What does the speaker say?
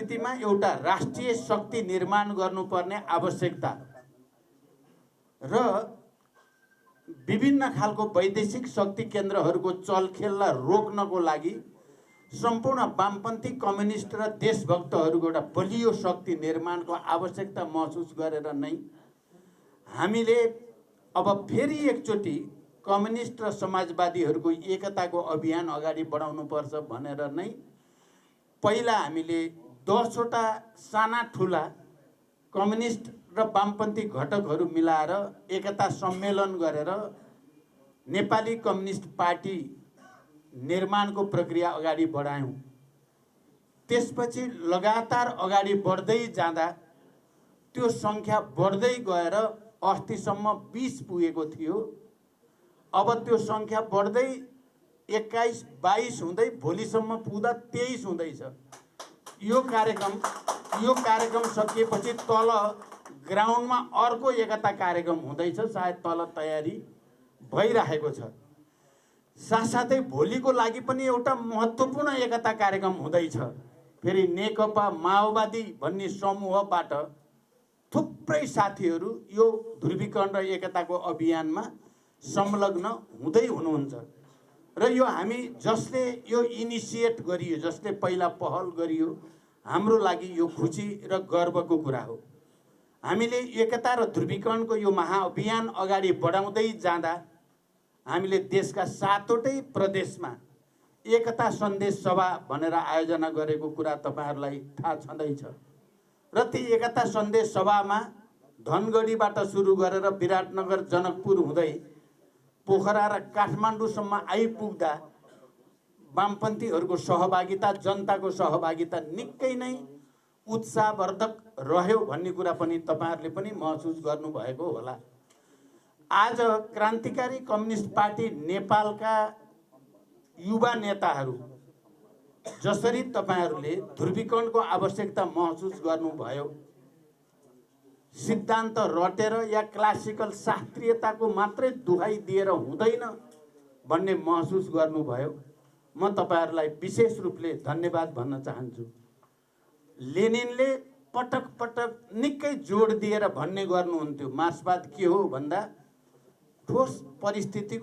परिस्थितिमा एउटा राष्ट्रिय शक्ति निर्माण गर्नुपर्ने आवश्यकता र विभिन्न खालको वैदेशिक शक्ति केन्द्रहरूको चलखेललाई रोक्नको लागि सम्पूर्ण वामपन्थी कम्युनिस्ट र देशभक्तहरूको एउटा बलियो शक्ति निर्माणको आवश्यकता महसुस गरेर नै हामीले अब फेरि एकचोटि कम्युनिस्ट र समाजवादीहरूको एकताको अभियान अगाडि बढाउनुपर्छ भनेर नै पहिला हामीले 10 वटा साना ठुला कम्युनिस्ट र वामपन्थी घटकहरू मिलाएर एकता सम्मेलन गरेर नेपाली कम्युनिस्ट पार्टी निर्माणको प्रक्रिया अगाडि बढायौं। त्यसपछि लगातार अगाडि बढ्दै जाँदा त्यो संख्या बढ्दै गएर अस्तिसम्म 20 पुगेको थियो। अब त्यो संख्या बढ्दै 21, 22 हुँदै भोलिसम्म पुग्दा 23 हुँदैछ। यो कार्यक्रम सकिएपछि तल ग्राउन्डमा अर्को एकता कार्यक्रम हुँदैछ, सायद तल तयारी भइरहेको छ। साथसाथै भोलिको लागि पनि एउटा महत्त्वपूर्ण एकता कार्यक्रम हुँदैछ। फेरि नेकपा माओवादी भन्ने समूहबाट थुप्रै साथीहरू यो ध्रुवीकरण र एकताको अभियानमा संलग्न हुँदै हुनुहुन्छ र यो हामी जसले यो इनिसिएट गरियो, जसले पहिला पहल गरियो, हाम्रो लागि यो खुसी र गर्वको कुरा हो। हामीले एकता र ध्रुवीकरणको यो महाअभियान अगाडि बढाउँदै जाँदा हामीले देशका 7वटै प्रदेशमा एकता सन्देश सभा भनेर आयोजना गरेको कुरा तपाईहरुलाई थाहा छँदैछ र ती एकता सन्देश सभामा धनगढीबाट सुरु गरेर विराटनगर, जनकपुर हुँदै पोखरा र काठमाडौँसम्म आइपुग्दा वामपन्थीहरूको सहभागिता, जनताको सहभागिता निकै नै उत्साहवर्धक रह्यो भन्ने कुरा पनि तपाईहरुले पनि महसुस गर्नुभएको होला। आज क्रान्तिकारी कम्युनिस्ट पार्टी नेपालका युवा नेताहरू जसरी तपाईहरुले ध्रुवीकरणको आवश्यकता महसुस गर्नुभयो, सिद्धान्त रटेर या क्लासिकल शास्त्रीयताको मात्रै दुहाई दिएर हुँदैन भन्ने महसुस गर्नुभयो, म तपाईहरुलाई विशेष रूपले धन्यवाद भन्न चाहन्छु। लेनिनले पटक पटक निकै जोड दिएर भन्ने गर्नुहुन्थ्यो, मार्क्सवाद के हो भन्दा ठोस परिस्थितिको